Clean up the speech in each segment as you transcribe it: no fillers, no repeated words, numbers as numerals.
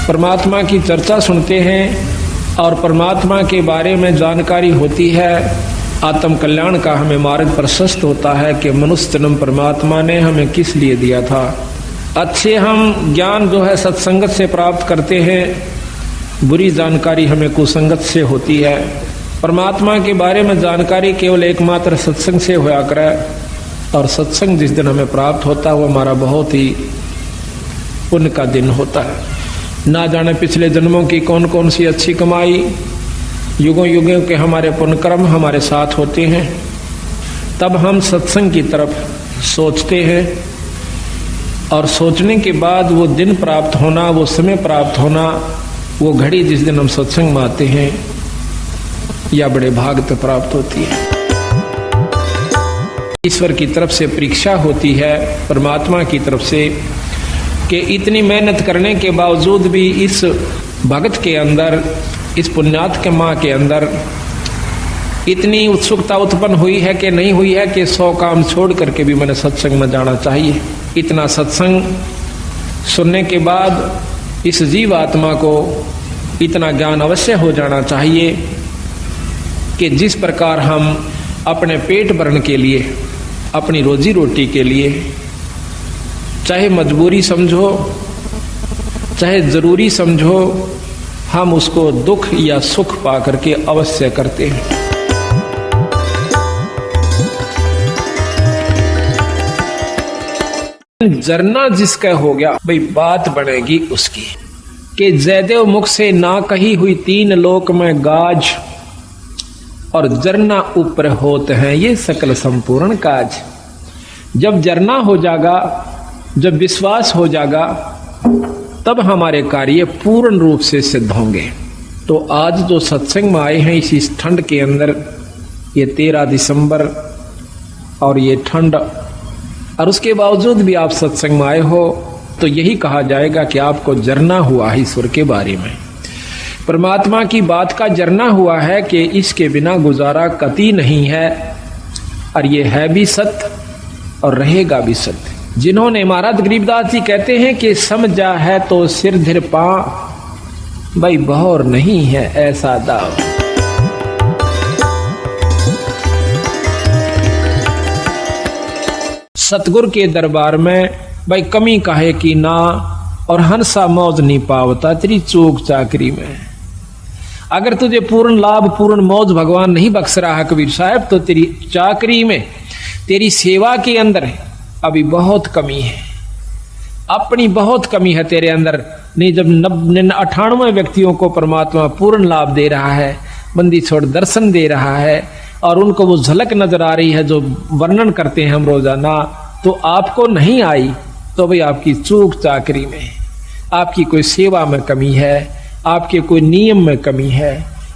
परमात्मा की चर्चा सुनते हैं और परमात्मा के बारे में जानकारी होती है, आत्म कल्याण का हमें मार्ग प्रशस्त होता है कि मनुष्य जन्म परमात्मा ने हमें किस लिए दिया था। अच्छे हम ज्ञान जो है सत्संगत से प्राप्त करते हैं, बुरी जानकारी हमें कुसंगत से होती है। परमात्मा के बारे में जानकारी केवल एकमात्र सत्संग से होया करे, और सत्संग जिस दिन हमें प्राप्त होता है वो हमारा बहुत ही पुण्य का दिन होता है। ना जाने पिछले जन्मों की कौन कौन सी अच्छी कमाई, युगों युगों के हमारे पुण्य कर्म हमारे साथ होते हैं, तब हम सत्संग की तरफ सोचते हैं, और सोचने के बाद वो दिन प्राप्त होना, वो समय प्राप्त होना, वो घड़ी जिस दिन हम सत्संग में आते हैं, या बड़े भाग तक प्राप्त होती है। ईश्वर की तरफ से परीक्षा होती है, परमात्मा की तरफ से, कि इतनी मेहनत करने के बावजूद भी इस भगत के अंदर, इस पुण्यात्मा के अंदर इतनी उत्सुकता उत्पन्न हुई है कि नहीं हुई है कि 100 काम छोड़ करके भी मैंने सत्संग में जाना चाहिए। इतना सत्संग सुनने के बाद इस जीव आत्मा को इतना ज्ञान अवश्य हो जाना चाहिए कि जिस प्रकार हम अपने पेट भरण के लिए, अपनी रोजी रोटी के लिए, चाहे मजबूरी समझो चाहे जरूरी समझो, हम उसको दुख या सुख पा करके अवश्य करते हैं। जरना जिसका हो गया भाई, बात बनेगी उसकी कि जयदेव मुख से ना कही हुई 3 लोक में गाज, और जरना ऊपर होते हैं ये सकल संपूर्ण काज। जब जरना हो जाएगा, जब विश्वास हो जाएगा, तब हमारे कार्य पूर्ण रूप से सिद्ध होंगे। तो आज जो सत्संग में आए हैं इस ठंड के अंदर, ये 13 दिसंबर और ये ठंड, और उसके बावजूद भी आप सत्संग में आए हो, तो यही कहा जाएगा कि आपको जरना हुआ है ईश्वर के बारे में, परमात्मा की बात का जरना हुआ है कि इसके बिना गुजारा कतई नहीं है, और ये है भी सत्य और रहेगा भी सत्य। जिन्होंने, महाराज गरीबदास जी कहते हैं कि समझा है तो सिर धीर पा, भाई बहौर नहीं है ऐसा दाव। सतगुर के दरबार में भाई कमी काहे की ना, और हंसा मौज नहीं पावता तेरी चूक चाकरी में। अगर तुझे पूर्ण लाभ पूर्ण मौज भगवान नहीं बख्श रहा है कबीर साहब, तो तेरी चाकरी में, तेरी सेवा के अंदर अभी बहुत कमी है, अपनी बहुत कमी है तेरे अंदर। नहीं, जब 98 व्यक्तियों को परमात्मा पूर्ण लाभ दे रहा है, बंदी छोड़ दर्शन दे रहा है, और उनको वो झलक नजर आ रही है जो वर्णन करते हैं हम रोजाना, तो आपको नहीं आई, तो भाई आपकी चूक चाकरी में, आपकी कोई सेवा में कमी है, आपके कोई नियम में कमी है,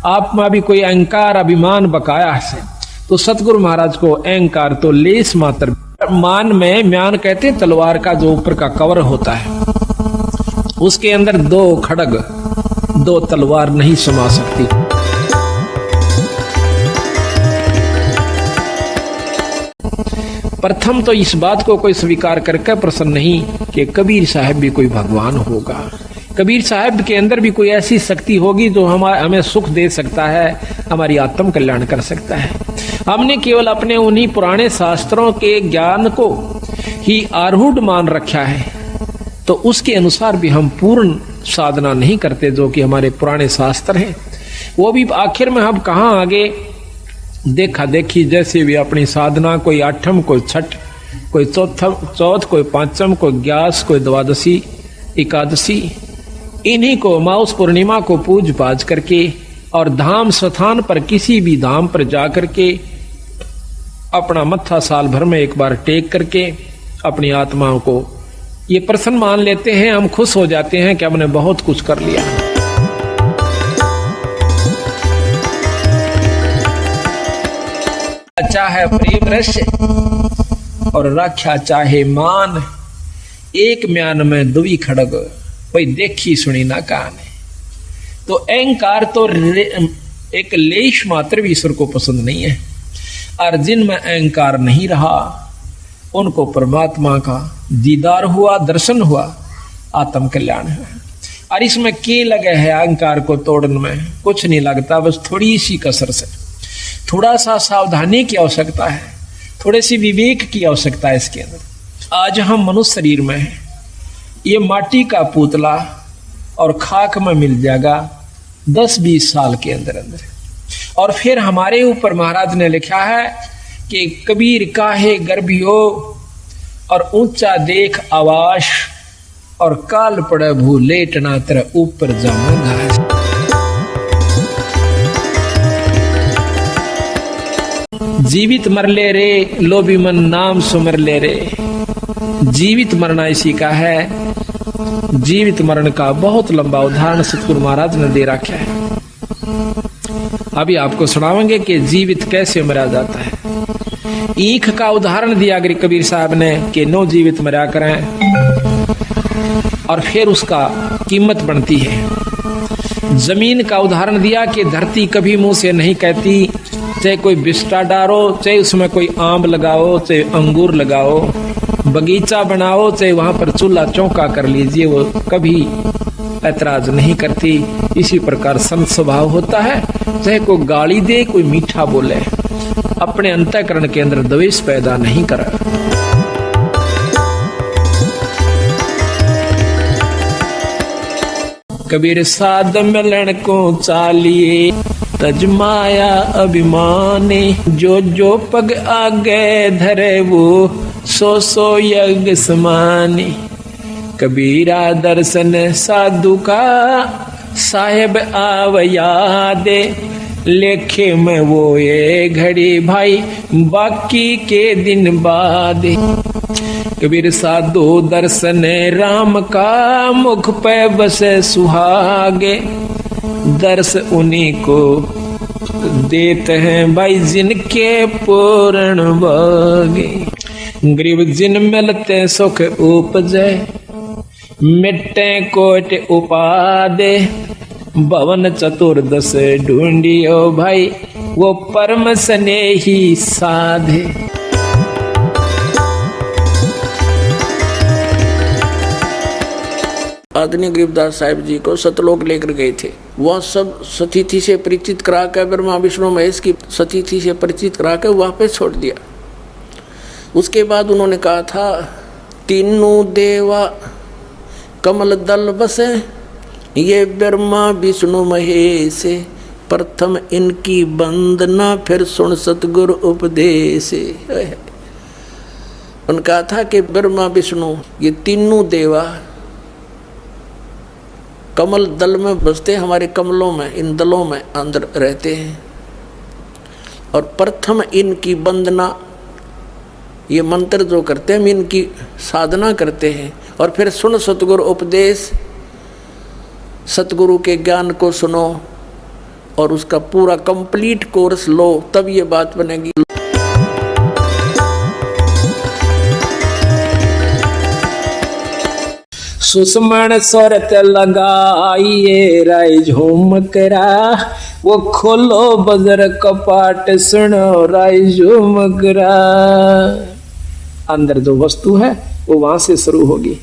आप में भी कोई अहंकार अभिमान बकाया है। तो सतगुरु महाराज को अहंकार तो लेस मात्र, मान में, म्यान कहते तलवार का जो ऊपर का कवर होता है, उसके अंदर 2 खड़ग, 2 तलवार नहीं समा सकती। प्रथम तो इस बात को कोई स्वीकार करके प्रसन्न नहीं कि कबीर साहब भी कोई भगवान होगा, कबीर साहब के अंदर भी कोई ऐसी शक्ति होगी जो हमें सुख दे सकता है, हमारी आत्म कल्याण कर सकता है। हमने केवल अपने उन्हीं पुराने शास्त्रों के ज्ञान को ही आरूढ़ मान रखा है, तो उसके अनुसार भी हम पूर्ण साधना नहीं करते जो कि हमारे पुराने शास्त्र हैं। वो भी आखिर में हम कहाँ आगे देखा देखी जैसे भी अपनी साधना, कोई 8वीं, कोई 6th, कोई चौथ, कोई 5वीं, कोई 11, कोई 12, एकादशी, इन्हीं को माउस पूर्णिमा को पूज पाज करके, और धाम स्थान पर किसी भी धाम पर जा करके अपना मत्था साल भर में एक बार टेक करके अपनी आत्माओं को ये प्रसन्न मान लेते हैं, हम खुश हो जाते हैं कि हमने बहुत कुछ कर लिया। चाहे प्रेम रस और रक्षा चाहे मान, एक म्यान में दुई खड़ग, कोई देखी सुनी ना कान। तो अहंकार तो एक लेश मात्र भी ईश्वर को पसंद नहीं है, और जिनमें अहंकार नहीं रहा उनको परमात्मा का दीदार हुआ, दर्शन हुआ, आत्म कल्याण है। और इसमें के लगे है अहंकार को तोड़ने में? कुछ नहीं लगता, बस थोड़ी सी कसर से, थोड़ा सा सावधानी की आवश्यकता है, थोड़े सी विवेक की आवश्यकता है इसके अंदर। आज हम मनुष्य शरीर में हैं, ये माटी का पुतला और खाक में मिल जाएगा 10-20 साल के अंदर अंदर। और फिर हमारे ऊपर महाराज ने लिखा है कि कबीर काहे गर्भियो और ऊंचा देख आवास और काल पड़े भू लेटना तेरा ऊपर जाऊंगा। जीवित मर ले रे लोभी मन नाम सुमर ले रे। जीवित मरना इसी का है। जीवित मरण का बहुत लंबा उदाहरण सतगुरु महाराज ने दे रखा है। अभी आपको सुनावेंगे कि जीवित कैसे मरा जाता है। ईख का उदाहरण दिया गिरी कबीर साहब ने कि नो जीवित मरा करें, और फिर उसका कीमत बनती है। जमीन का उदाहरण दिया कि धरती कभी मुंह से नहीं कहती, चाहे कोई बिस्टा डारो, चाहे उसमें कोई आम लगाओ, चाहे अंगूर लगाओ, बगीचा बनाओ, चाहे वहां पर चूल्हा चौका कर लीजिए, वो कभी ऐतराज नहीं करती। इसी प्रकार संत स्वभाव होता है, चाहे कोई गाली दे, कोई मीठा बोले, अपने अंतःकरण के अंदर द्वेष पैदा नहीं कर। कबीर साध मिलन को चालिए तजमाया अभिमाने, जो जो पग आगे धरे वो सो सो यज्ञ समाने। कबीरा दर्शन साधु का साहेब आव यादे, लेखे में वो ये घड़ी भाई बाकी के दिन बाद। कबीर साधु दर्शन राम का मुख पे बसे सुहागे, दर्श उन्हीं को देते हैं भाई जिनके पूर्ण भागे। गरीब जिन मिलते सुख उपजे, मिट्टे कोट उपादे, भवन चतुर्दश ढूंढियो भाई वो परम स्नेही साधे। आदरणीय गरीबदास साहिब जी को सतलोक लेकर गए थे। वह सब सतिथि से परिचित करा कर, ब्रह्मा विष्णु महेश की सतिथि से परिचित करा कर वापस छोड़ दिया। उसके बाद उन्होंने कहा था, तीनों देवा कमल दल बसे, ये ब्रह्मा विष्णु महेश, प्रथम इनकी वंदना फिर सुन सतगुरु उपदेश। उन्होंने कहा था कि ब्रह्मा विष्णु ये तीनों देवा कमल दल में बसते, हमारे कमलों में, इन दलों में अंदर रहते हैं। और प्रथम इनकी वंदना, ये मंत्र जो करते हैं हम इनकी साधना करते हैं। और फिर सुन सतगुरु उपदेश, सतगुरु के ज्ञान को सुनो और उसका पूरा कंप्लीट कोर्स लो, तब ये बात बनेगी। सुषमण स्वरत लगाइए राय झूमकरा, वो खोलो बजर कपाट सुनो राय झूमकरा। अंदर जो वस्तु है वो वहां से शुरू होगी,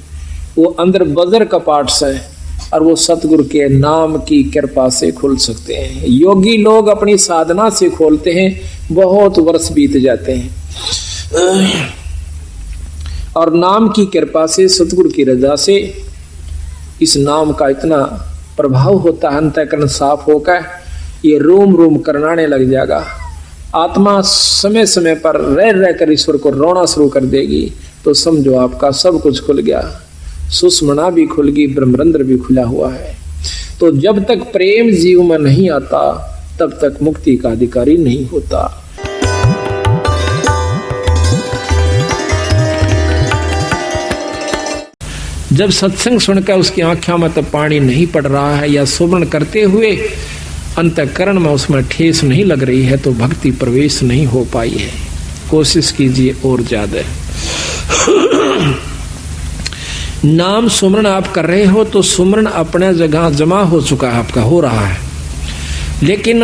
वो अंदर बजर कपाट से, और वो सतगुरु के नाम की कृपा से खुल सकते हैं। योगी लोग अपनी साधना से खोलते हैं, बहुत वर्ष बीत जाते हैं, और नाम की कृपा से, सतगुरु की रजा से इस नाम का इतना प्रभाव होता है, अंतःकरण साफ होकर ये रोम रोम करनाने लग जाएगा। आत्मा समय समय पर रह रहकर ईश्वर को रोना शुरू कर देगी, तो समझो आपका सब कुछ खुल गया। सुषमना भी खुल गई, ब्रह्मरंध्र भी खुला हुआ है। तो जब तक प्रेम जीव में नहीं आता, तब तक मुक्ति का अधिकारी नहीं होता। जब सत्संग सुनकर उसकी आंखों में तो पानी नहीं पड़ रहा है, या सुमरण करते हुए अंतःकरण में उसमें ठेस नहीं लग रही है, तो भक्ति प्रवेश नहीं हो पाई है। कोशिश कीजिए और ज्यादा। नाम सुमरण आप कर रहे हो तो सुमरण अपने जगह जमा हो चुका है, आपका हो रहा है, लेकिन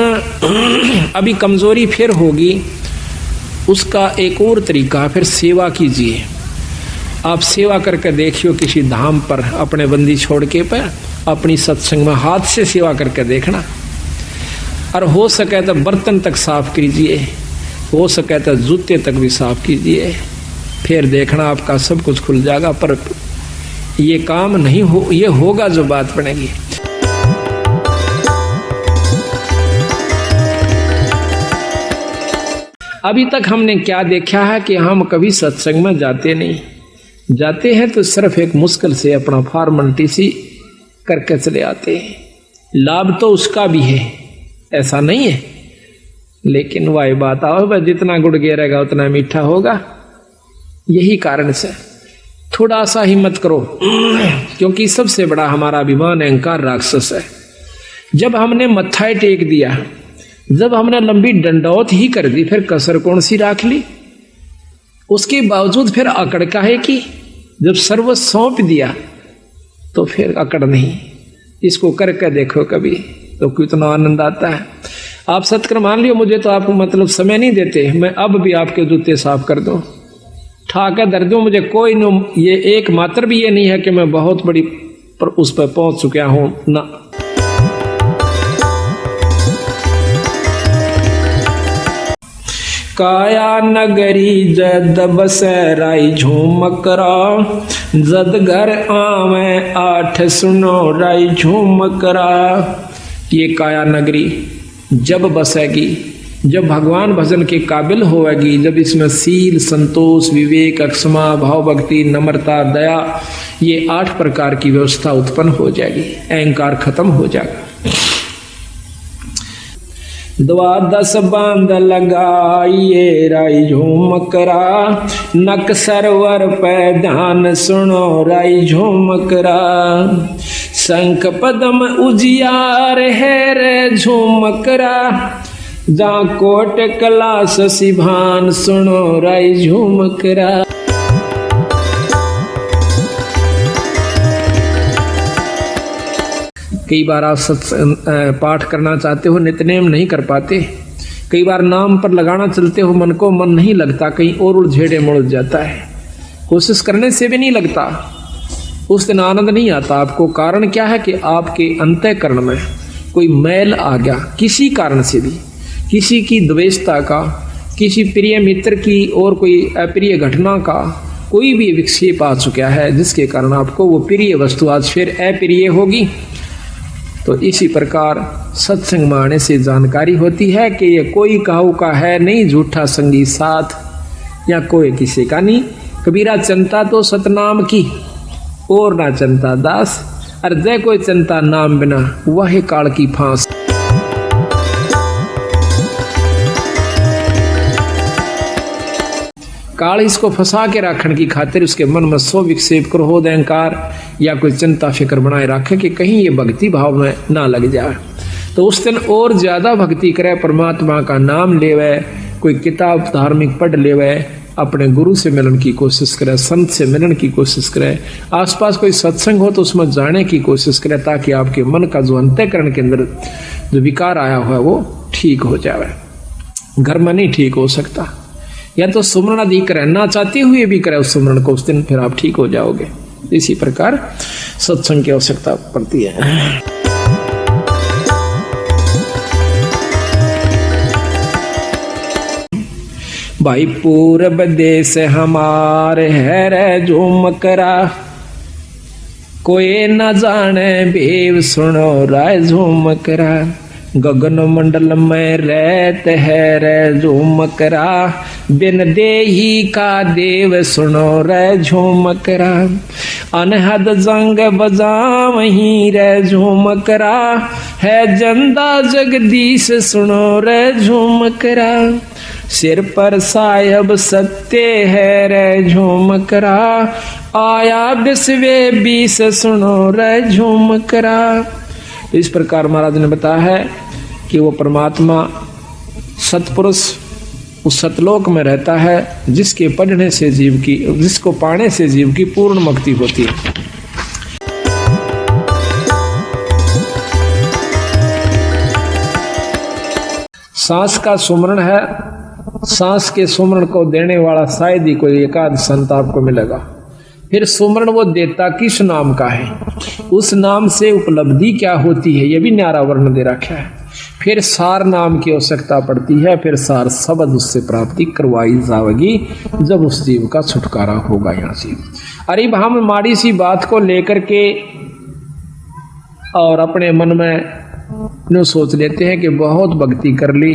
अभी कमजोरी फिर होगी। उसका एक और तरीका, फिर सेवा कीजिए। आप सेवा करके देखियो किसी धाम पर अपने बंदी छोड़ के पर, अपनी सत्संग में हाथ से सेवा करके देखना, और हो सके तो बर्तन तक साफ कीजिए, हो सके तो जूते तक भी साफ कीजिए, फिर देखना आपका सब कुछ खुल जाएगा। पर ये काम नहीं हो, ये होगा जो बात बनेगी। अभी तक हमने क्या देखा है कि हम कभी सत्संग में जाते नहीं, जाते हैं तो सिर्फ एक मुश्किल से अपना फॉर्मेलिटी सी करके चले आते हैं। लाभ तो उसका भी है, ऐसा नहीं है, लेकिन वही बात आओ भाई, जितना गुड़ गिरेगा उतना मीठा होगा। यही कारण से थोड़ा सा हिम्मत करो, क्योंकि सबसे बड़ा हमारा अभिमान अहंकार राक्षस है। जब हमने मत्था टेक दिया, जब हमने लंबी डंडौत ही कर दी, फिर कसर कौन सी राख ली? उसके बावजूद फिर अकड़ काहे की? जब सर्व सौंप दिया तो फिर अकड़ नहीं। इसको करके देखो कभी, तो कितना आनंद आता है। आप सत्कर मान लियो, मुझे तो आप मतलब समय नहीं देते, मैं अब भी आपके जूते साफ कर दूं, ठाके दर दूं, मुझे कोई न, ये एक मात्र भी ये नहीं है कि मैं बहुत बड़ी पर उस पर पहुंच चुका हूं ना। काया नगरी जद बसराई झूमकरा, जद घर आवे आठ सुनो राई झूमकरा। ये काया नगरी जब बसेगी, जब भगवान भजन के काबिल होगी, जब इसमें सील, संतोष, विवेक, अक्षमा, भाव, भक्ति, नम्रता, दया, ये 8 प्रकार की व्यवस्था उत्पन्न हो जाएगी, अहंकार खत्म हो जाएगा। 12 बांध लगाइए राई झूमकरा, नक सरवर पे ध्यान सुनो राई झूमकरा। शंख पदम उजियार है रे झूमकरा, जा कोट कलास सिभान सुनो राई झूमकरा। कई बार आप पाठ करना चाहते हो, नित्यनेम नहीं कर पाते, कई बार नाम पर लगाना चलते हो, मन को मन नहीं लगता, कहीं और उलझेड़े मुड़ जाता है, कोशिश करने से भी नहीं लगता, उस दिन आनंद नहीं आता आपको। कारण क्या है कि आपके अंतःकरण में कोई मैल आ गया, किसी कारण से भी, किसी की द्वेषता का, किसी प्रिय मित्र की और कोई अप्रिय घटना का कोई भी विक्षेप आ चुका है, जिसके कारण आपको वो प्रिय वस्तु आज फिर अप्रिय होगी। तो इसी प्रकार सत्संग में आने से जानकारी होती है कि ये कोई काहू का है नहीं, झूठा संगी साथ या कोई किसी का नहीं। कबीरा चिंता तो सतनाम की और ना चिंता दास, और जय कोई चिंता नाम बिना वह काल की फांस। काल इसको फंसा के रखने की खातिर उसके मन में 100 विक्षेप, क्रोध, अहंकार या कोई चिंता फिक्र बनाए रखे कि कहीं ये भक्ति भाव में ना लग जाए। तो उस दिन और ज्यादा भक्ति करे, परमात्मा का नाम लेवे, कोई किताब धार्मिक पढ़ लेवे, अपने गुरु से मिलन की कोशिश करे, संत से मिलन की कोशिश करे, आसपास कोई सत्संग हो तो उसमें जाने की कोशिश करे, ताकि आपके मन का जो अंतःकरण के अंदर जो विकार आया हुआ है वो ठीक हो जाए। घर में नहीं ठीक हो सकता, या तो सुमरण अधिक करे, ना चाहते हुए भी करे उस सुमरण को, उस दिन फिर आप ठीक हो जाओगे। इसी प्रकार सत्संग की आवश्यकता पड़ती है। भाई पूरब देश हमारे है रे झूमकरा, कोई न जाने भेव सुनो राय झूमकरा। गगन मंडल में रहते है रे झूमकरा, बिन देही का देव सुनो रे झूमकरा। अनहद जंग बजावहीं रे झूमकरा, है जंदा जगदीश सुनो रे झूमकरा। सिर पर सायब सत्य है रे झूमकरा, आया बिस्वे 20 सुनो रे झूमकरा। इस प्रकार महाराज ने बताया है कि वो परमात्मा सतपुरुष उस सतलोक में रहता है, जिसके पढ़ने से जीव की, जिसको पाने से जीव की पूर्ण मुक्ति होती है। सांस का सुमरण है, सांस के सुमरण को देने वाला शायद ही कोई एकाध संत आपको मिलेगा। फिर सुमरण वो देता किस नाम का है, उस नाम से उपलब्धि क्या होती है, यह भी न्यारा वर्ण दे रखा है। फिर सार नाम की आवश्यकता पड़ती है, फिर सार शब्द उससे प्राप्ति करवाई जाएगी जब उस जीव का छुटकारा होगा यहाँ से। अरे हम माड़ी सी बात को लेकर के और अपने मन में नो सोच लेते हैं कि बहुत भक्ति कर ली,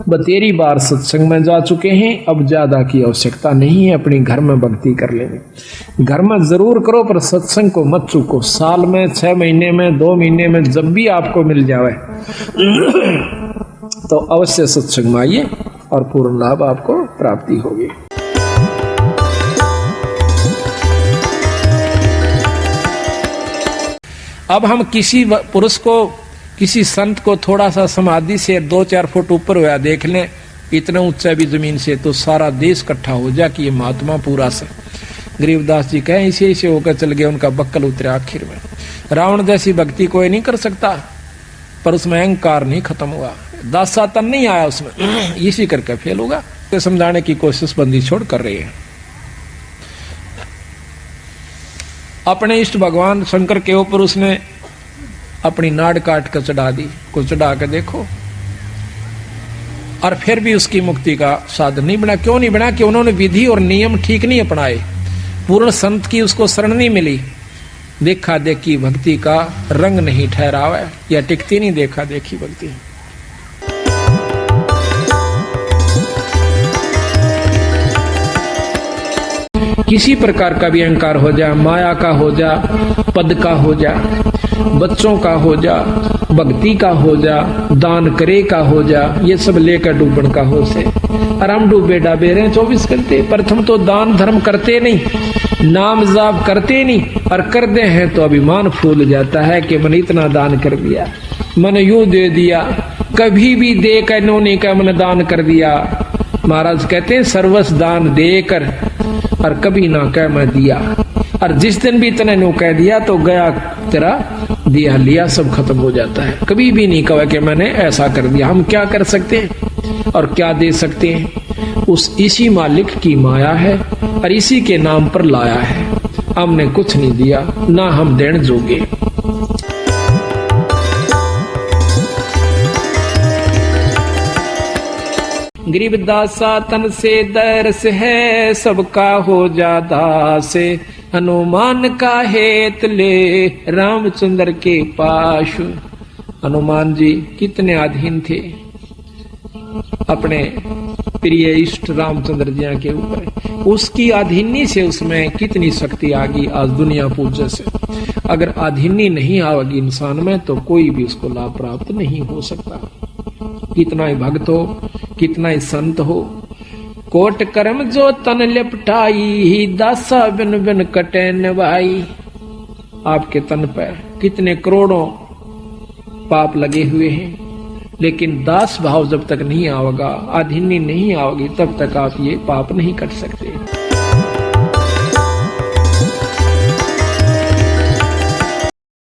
बतेरी बार सत्संग में जा चुके हैं, अब ज्यादा की आवश्यकता नहीं है, अपनी घर में भक्ति कर लेंगे। घर में जरूर करो पर सत्संग को मत चूको। साल में 6 महीने में 2 महीने में जब भी आपको मिल जाए तो अवश्य सत्संग में आइए और पूर्ण लाभ आपको प्राप्ति होगी। अब हम किसी पुरुष को, किसी संत को थोड़ा सा समाधि से 2-4 फुट ऊपर हुआ देख लें, इतना ऊंचा भी जमीन से, तो सारा देश इकट्ठा हो जाए कि ये महात्मा पूरा से। गरीबदास जी कहें इसे इसे होकर चल गए, उनका बक्कल उतरे आखिर में। रावण जैसी भक्ति कोई नहीं कर सकता, पर उसमें अहंकार नहीं खत्म हुआ, दासा तन नहीं आया उसमें, इसी करके फेल होगा। तो समझाने की कोशिश बंदी छोड़ कर रही है। अपने इष्ट भगवान शंकर के ऊपर उसने अपनी नाड़ काट कर चढ़ा दी, को चढ़ा कर देखो, और फिर भी उसकी मुक्ति का साधन नहीं बना। क्यों नहीं बना? कि उन्होंने विधि और नियम ठीक नहीं अपनाए, पूर्ण संत की उसको शरण नहीं मिली, देखा देखी भक्ति का रंग नहीं ठहरावा है, या टिकती नहीं देखा देखी भक्ति। किसी प्रकार का भी अहंकार हो जा, माया का हो जा, पद का हो जा, बच्चों का हो जा, भक्ति का हो जा, दान करे का हो जा, ये सब लेकर डूबन का हो से। और हम डूबे डाबे रहे 24 घंटे। प्रथम तो दान धर्म करते नहीं, नाम जाप करते नहीं, और कर दे हैं तो अभिमान फूल जाता है कि मैंने इतना दान कर दिया, मैंने यूं दे दिया, कभी भी दे कर इन्होंने का मैंने दान कर दिया। महाराज कहते हैं सर्वस दान देकर और कभी ना कह मैं दिया, और जिस दिन भी तने नो कह दिया तो गया तेरा दिया लिया सब खत्म हो जाता है। कभी भी नहीं कहा कि मैंने ऐसा कर दिया। हम क्या कर सकते हैं और क्या दे सकते हैं? उस इसी मालिक की माया है और इसी के नाम पर लाया है। हमने कुछ नहीं दिया, ना हम देने जोगे। गरीबदासा तन से दर्श है, सबका हो जा दासे, हनुमान का हेत ले रामचंद्र के पास। हनुमान जी कितने अधीन थे अपने प्रिय इष्ट रामचंद्र जी के ऊपर, उसकी अधीनी से उसमें कितनी शक्ति आ गई आज दुनिया पूज्य से। अगर अधीनी नहीं आवेगी इंसान में तो कोई भी उसको लाभ प्राप्त नहीं हो सकता। कितना ही भक्त हो, कितना ही संत हो, कोट कर्म जो तन लिपटाई, दासा बिन बिन कटे नवाई। आपके तन पर कितने करोड़ों पाप लगे हुए हैं, लेकिन दास भाव जब तक नहीं आवेगा, अधीनी नहीं आओगी, तब तक आप ये पाप नहीं कर सकते।